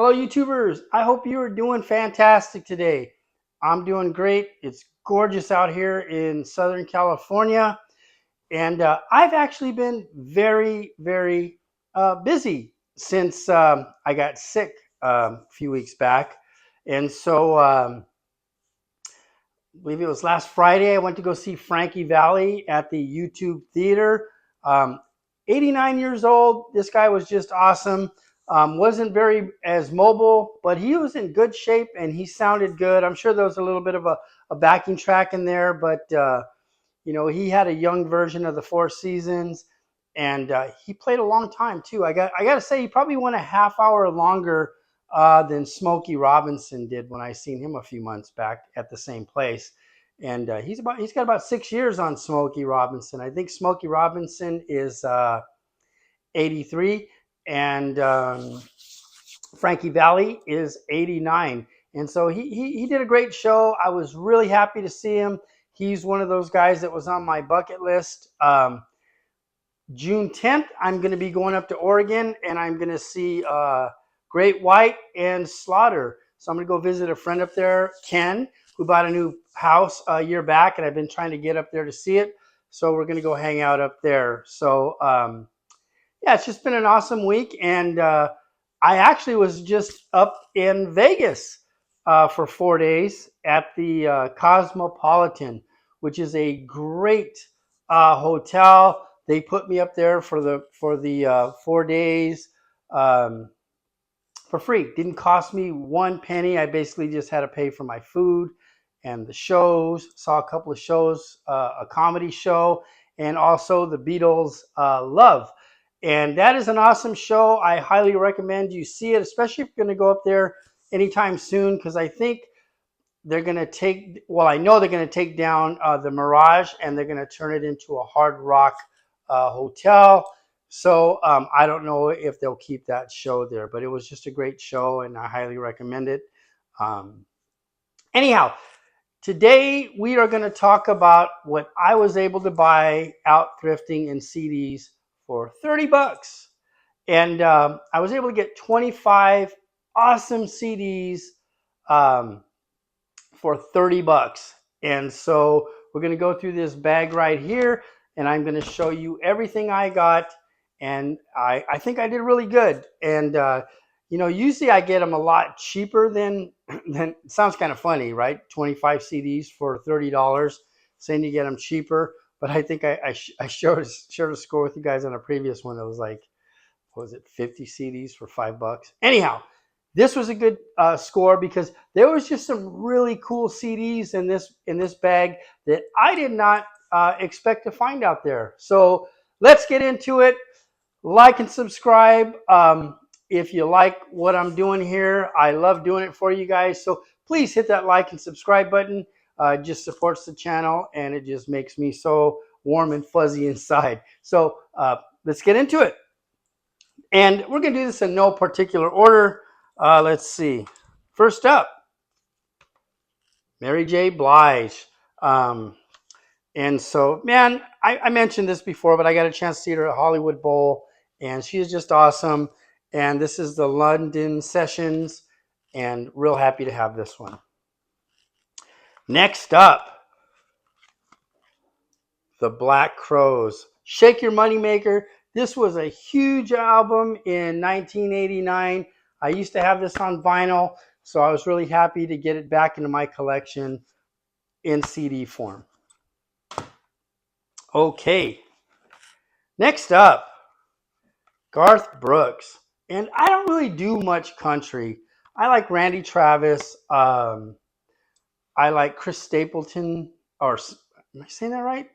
Hello, YouTubers. I hope you are doing fantastic today. I'm doing great. It's gorgeous out here in Southern California. And I've actually been very busy since I got sick a few weeks back. And so, I believe it was last Friday, I went to go see Frankie Valli at the YouTube Theater. Um, 89 years old. This guy was just awesome. Wasn't very as mobile, but he was in good shape and he sounded good. I'm sure there was a little bit of a backing track in there, but he had a young version of the Four Seasons, and he played a long time too. I got to say, he probably went a half hour longer than Smokey Robinson did when I seen him a few months back at the same place. And he's got about 6 years on Smokey Robinson. I think Smokey Robinson is 83, and Frankie Valli is 89. And so he did a great show. I was really happy to see him. He's one of those guys that was on my bucket list. June 10th, I'm going to be going up to Oregon, and I'm going to see Great White and Slaughter. So I'm going to go visit a friend up there, Ken, who bought a new house a year back, and I've been trying to get up there to see it. So we're going to go hang out up there. So yeah, it's just been an awesome week, and I actually was just up in Vegas for 4 days at the Cosmopolitan, which is a great hotel. They put me up there for the 4 days for free. Didn't cost me one penny. I basically just had to pay for my food and the shows. Saw a couple of shows, a comedy show, and also the Beatles' Love. And that is an awesome show. I highly recommend you see it, especially if you're going to go up there anytime soon, because I think they're going to I know they're going to take down the Mirage, and they're going to turn it into a hard rock hotel. So I don't know if they'll keep that show there, but it was just a great show, and I highly recommend it. Anyhow, today we are going to talk about what I was able to buy out thrifting in CDs for 30 bucks. And I was able to get 25 awesome CDs for 30 bucks. And so we're going to go through this bag right here, and I'm going to show you everything I got. And I think I did really good. And, usually I get them a lot cheaper than it sounds kind of funny, right? 25 CDs for $30, saying you get them cheaper. But I think I shared a score with you guys on a previous one that was like, what was it, 50 CDs for $5? Anyhow, this was a good score because there was just some really cool CDs in this bag that I did not expect to find out there. So let's get into it. Like and subscribe if you like what I'm doing here. I love doing it for you guys. So please hit that like and subscribe button. It just supports the channel, and it just makes me so warm and fuzzy inside. So let's get into it. And we're going to do this in no particular order. Let's see. First up, Mary J. Blige. And so, man, I mentioned this before, but I got a chance to see her at Hollywood Bowl, and she is just awesome. And this is the London Sessions, and real happy to have this one. Next up, the Black Crowes. Shake Your Moneymaker. This was a huge album in 1989. I used to have this on vinyl, so I was really happy to get it back into my collection in CD form. Okay, next up, Garth Brooks. And I don't really do much country. I like Randy Travis. I like Chris Stapleton. Or am I saying that right?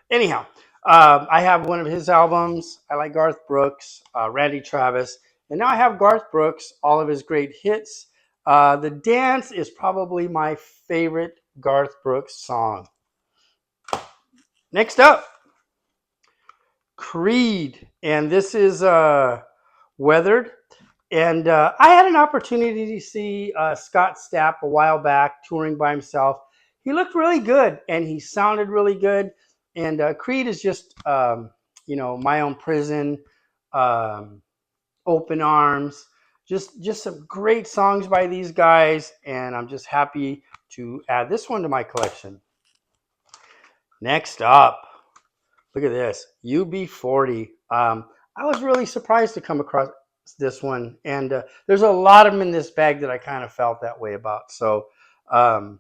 Anyhow, I have one of his albums. I like Garth Brooks, Randy Travis. And now I have Garth Brooks, all of his great hits. The Dance is probably my favorite Garth Brooks song. Next up, Creed. And this is Weathered. And I had an opportunity to see Scott Stapp a while back touring by himself. He looked really good, and he sounded really good. And Creed is just, My Own Prison, Open Arms. Just some great songs by these guys, and I'm just happy to add this one to my collection. Next up, look at this, UB40. I was really surprised to come across this one, and there's a lot of them in this bag that I kind of felt that way about. So um,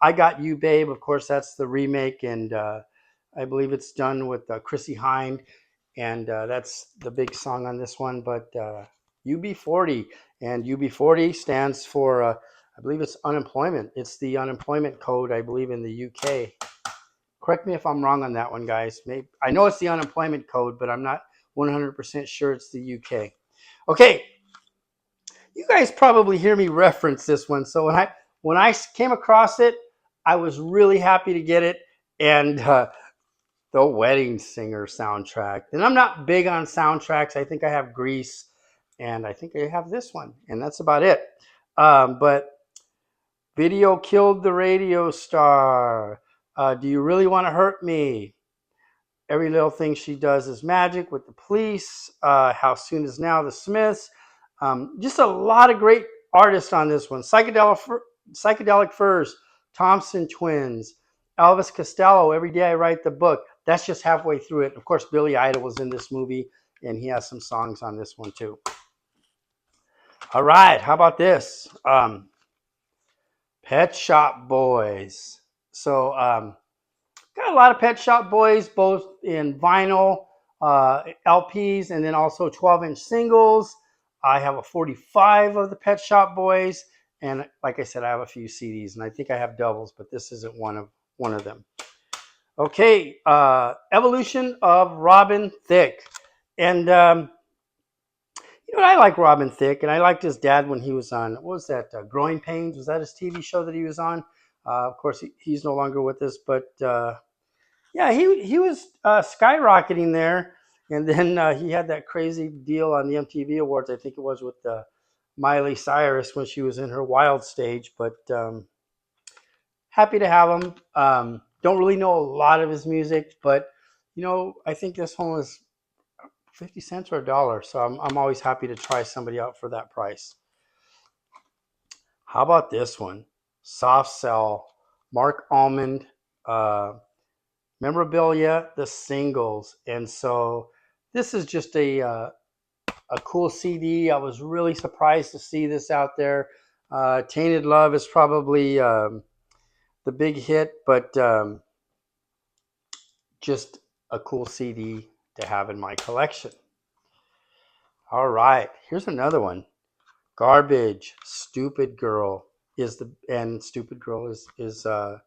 I got You Babe, of course, that's the remake, and I believe it's done with Chrissy Hind, and that's the big song on this one. But UB40, and UB40 stands for, I believe it's unemployment. It's the unemployment code, I believe, in the UK. Correct me if I'm wrong on that one, guys. Maybe I know it's the unemployment code, but I'm not 100% sure it's the UK. Okay, you guys probably hear me reference this one. So when I came across it, I was really happy to get it, and the Wedding Singer soundtrack. And I'm not big on soundtracks. I think I have Grease, and I think I have this one, and that's about it. But Video Killed the Radio Star. Do You Really Want to Hurt Me? Every Little Thing She Does Is Magic with the Police. How Soon Is Now, the Smiths. Just a lot of great artists on this one. Psychedelic Furs, Thompson Twins, Elvis Costello, Every Day I Write the Book. That's just halfway through it. Of course, Billy Idol was in this movie, and he has some songs on this one too. All right, how about this? Pet Shop Boys. So got a lot of Pet Shop Boys, both in vinyl, LPs, and then also 12-inch singles. I have a 45 of the Pet Shop Boys, and like I said, I have a few CDs, and I think I have doubles, but this isn't one of them. Okay, Evolution of Robin Thicke, and I like Robin Thicke, and I liked his dad when he was on, what was that, Growing Pains? Was that his TV show that he was on? Of course, he's no longer with us, but yeah, he was skyrocketing there, and then he had that crazy deal on the MTV Awards. I think it was with Miley Cyrus when she was in her wild stage. But happy to have him. Don't really know a lot of his music, but I think this one was 50 cents or $1, so I'm always happy to try somebody out for that price. How about this one? Soft Cell, Mark Almond. Memorabilia, the singles. And so this is just a cool CD. I was really surprised to see this out there. Tainted Love is probably the big hit, but just a cool CD to have in my collection. All right, here's another one. Garbage, Stupid Girl and Stupid Girl is the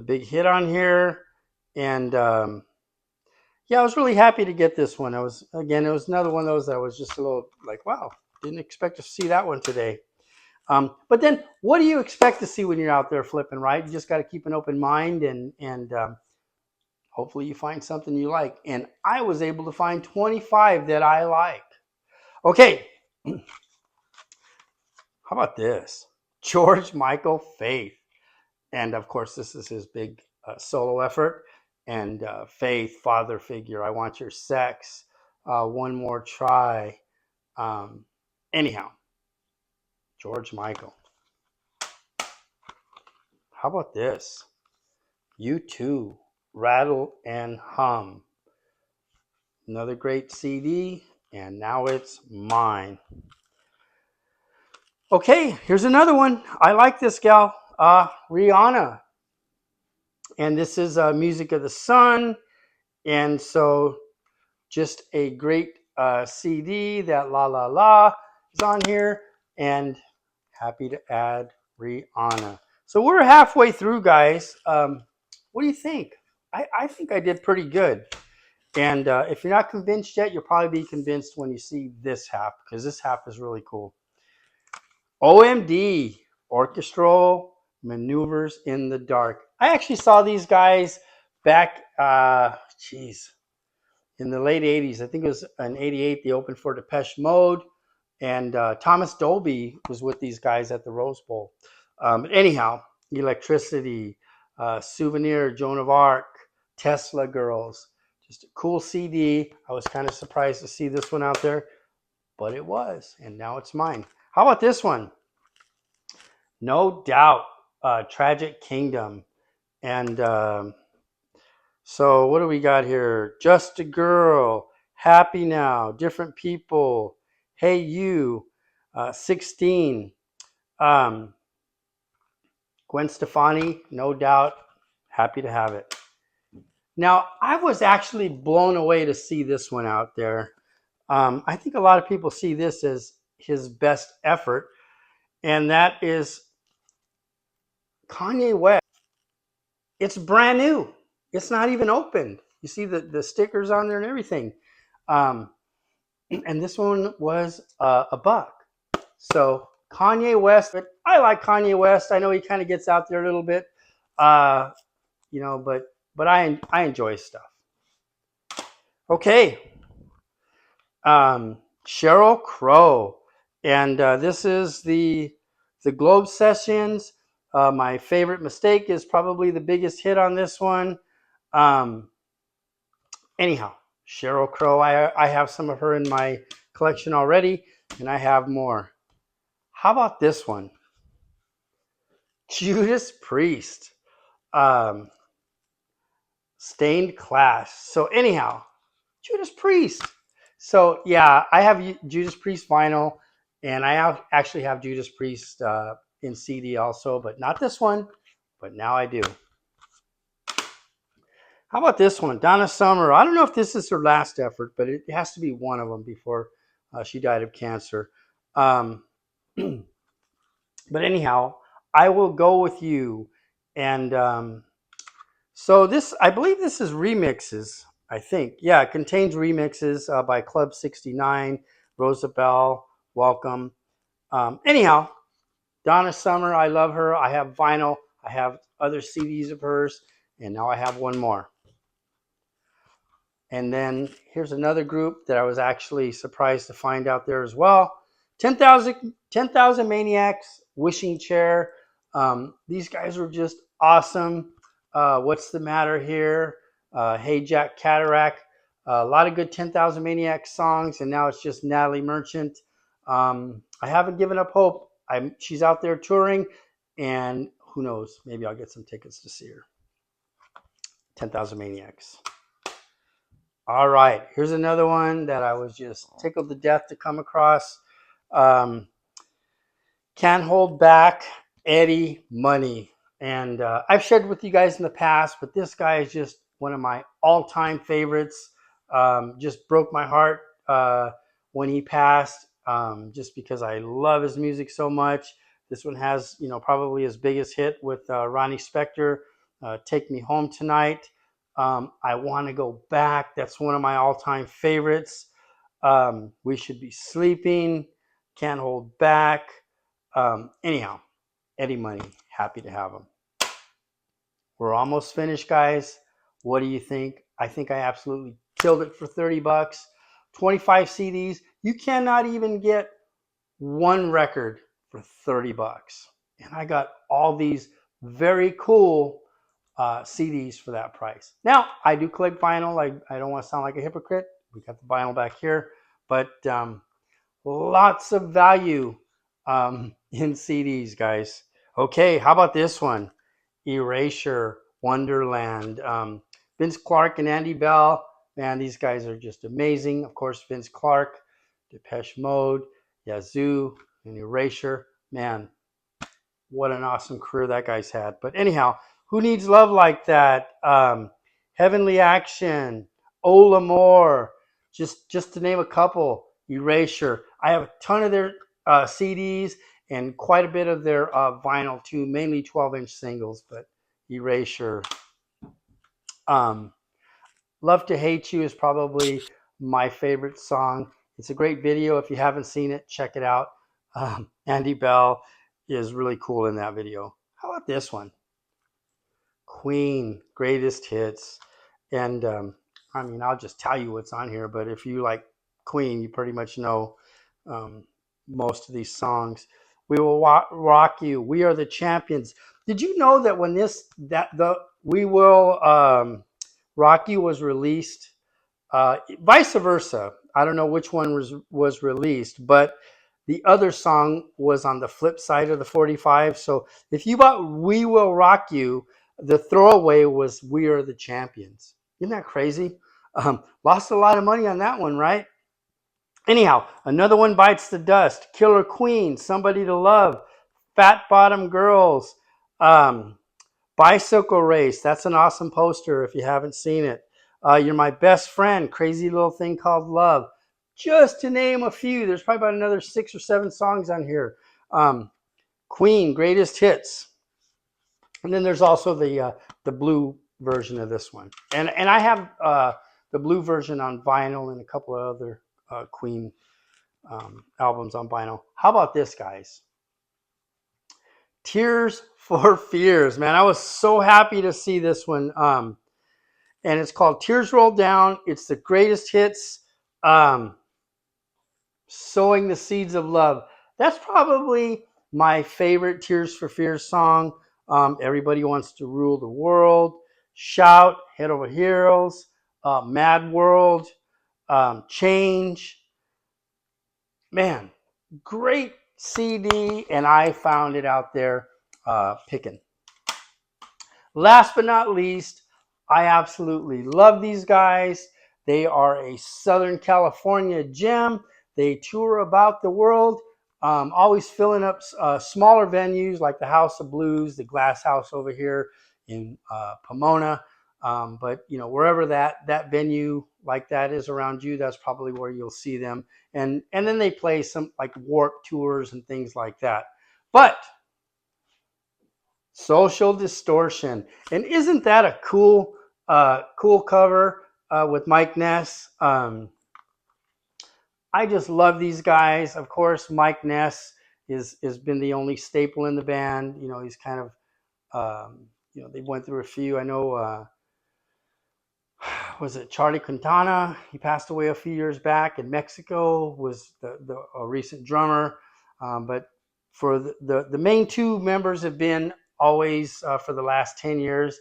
big hit on here. And yeah, I was really happy to get this one. It was another one of those that I was just a little like, wow, didn't expect to see that one today. But then what do you expect to see when you're out there flipping, right? You just got to keep an open mind, and hopefully you find something you like. And I was able to find 25 that I like. Okay, how about this? George Michael Faith. And of course, this is his big solo effort. And Faith, Father Figure, I Want Your Sex, One More Try. Anyhow, George Michael. How about this? U2, Rattle and Hum. Another great CD, and now it's mine. Okay, here's another one. I like this gal, Rihanna. And this is Music of the Sun. And so just a great CD. That La La La is on here. And happy to add Rihanna. So we're halfway through, guys. What do you think? I think I did pretty good. And if you're not convinced yet, you'll probably be convinced when you see this half, because this half is really cool. OMD, Orchestral Maneuvers in the Dark. I actually saw these guys back, in the late 80s. I think it was in 88, they opened for Depeche Mode, and Thomas Dolby was with these guys at the Rose Bowl. Anyhow, Electricity, Souvenir, Joan of Arc, Tesla Girls. Just a cool CD. I was kind of surprised to see this one out there, but it was, and now it's mine. How about this one? No Doubt, Tragic Kingdom. And so what do we got here? Just a Girl, Happy Now, Different People, Hey You, 16. Um, Gwen Stefani, No Doubt, Happy to Have It. Now, I was actually blown away to see this one out there. I think a lot of people see this as his best effort, and that is Kanye West. It's brand new. It's not even opened. You see the stickers on there and everything. Um, and this one was a buck. So Kanye West, but I like Kanye West. I know he kind of gets out there a little bit, uh, but I enjoy his stuff. Okay, Sheryl Crow, and this is the Globe Sessions. My favorite mistake is probably the biggest hit on this one. Um, anyhow, Sheryl Crow, I have some of her in my collection already, and I have more. How about this one? Judas Priest, um, Stained Class. So anyhow, Judas Priest. So yeah, I have Judas Priest vinyl, and I actually have Judas Priest in CD also, but not this one. But now I do. How about this one, Donna Summer? I don't know if this is her last effort, but it has to be one of them before she died of cancer. Um, but anyhow, I will go with you, and so this, I believe this is remixes. I think, yeah, it contains remixes by Club 69, Rosabelle, Welcome. Anyhow, Donna Summer, I love her. I have vinyl. I have other CDs of hers, and now I have one more. And then here's another group that I was actually surprised to find out there as well. 10,000 Maniacs, Wishing Chair. These guys were just awesome. What's the Matter Here? Hey Jack Cataract. A lot of good 10,000 Maniacs songs, and now it's just Natalie Merchant. I haven't given up hope. She's out there touring, and who knows? Maybe I'll get some tickets to see her. 10,000 Maniacs. All right, here's another one that I was just tickled to death to come across. Um, Can't Hold Back, Eddie Money. And I've shared with you guys in the past, but this guy is just one of my all-time favorites. Just broke my heart when he passed, just because I love his music so much. This one has, probably his biggest hit with Ronnie Spector, Take Me Home Tonight. I Want to Go Back. That's one of my all-time favorites. We Should Be Sleeping. Can't Hold Back. Anyhow, Eddie Money, happy to have him. We're almost finished, guys. What do you think? I think I absolutely killed it for 30 bucks. 25 CDs. You cannot even get one record for 30 bucks. And I got all these very cool CDs for that price. Now, I do collect vinyl. I don't want to sound like a hypocrite. We got the vinyl back here. But lots of value in CDs, guys. Okay, how about this one? Erasure, Wonderland. Vince Clarke and Andy Bell. Man, these guys are just amazing. Of course, Vince Clarke, Depeche Mode, Yazoo, and Erasure. Man, what an awesome career that guy's had. But anyhow, who needs love like that? Heavenly Action, Ola Moore, just to name a couple. Erasure. I have a ton of their CDs and quite a bit of their vinyl too, mainly 12-inch singles. But Erasure. Love to Hate You is probably my favorite song. It's a great video. If you haven't seen it, check it out. Andy Bell is really cool in that video. How about this one? Queen, Greatest Hits. And I'll just tell you what's on here, but if you like Queen, you pretty much know most of these songs. We Will Rock You, We Are the Champions. Did you know that when the We Will Rock You was released, vice versa, I don't know which one was released, but the other song was on the flip side of the 45. So if you bought We Will Rock You, the throwaway was We Are the Champions. Isn't that crazy? Lost a lot of money on that one, right? Anyhow, another one bites the dust. Killer Queen, Somebody to Love, Fat Bottom Girls, um, Bicycle Race. That's an awesome poster if you haven't seen it. You're My Best Friend, Crazy Little Thing Called Love. Just to name a few. There's probably about another 6 or 7 songs on here. Queen, Greatest Hits. And then there's also the blue version of this one. And I have the blue version on vinyl and a couple of other Queen albums on vinyl. How about this, guys? Tears for Fears, man. I was so happy to see this one. And it's called Tears Roll Down. It's the greatest hits. Sowing the Seeds of Love. That's probably my favorite Tears for Fears song. Everybody Wants to Rule the World, Shout, Head Over Heels, Mad World, Change. Man, great CD, and I found it out there picking. Last but not least, I absolutely love these guys. They are a Southern California gem. They tour about the world, always filling up smaller venues like the House of Blues, the Glass House over here in Pomona. But you know, wherever that venue like that is around you, that's probably where you'll see them. And then they play some like Warp tours and things like that. But Social Distortion, and isn't that a cool cover with Mike Ness? I just love these guys. Of course, Mike Ness has been the only staple in the band. You know, he's kind of they went through a few. I know was it Charlie Quintana? He passed away a few years back in Mexico. Was a recent drummer, but for the main two members have been always for the last 10 years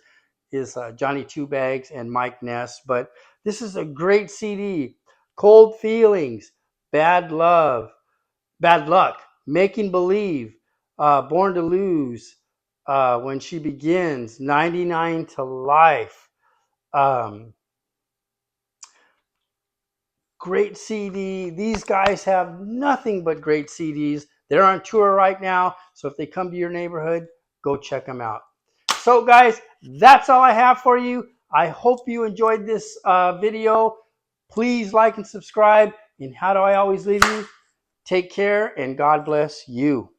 is Johnny Two Bags and Mike Ness. But this is a great CD. Cold Feelings, Bad Love, Bad Luck, Making Believe, Born to Lose, When She Begins, 99 to Life. Great CD. These guys have nothing but great CDs. They're on tour right now, so if they come to your neighborhood, go check them out. So guys, that's all I have for you. I hope you enjoyed this video. Please like and subscribe. And how do I always leave you? Take care and God bless you.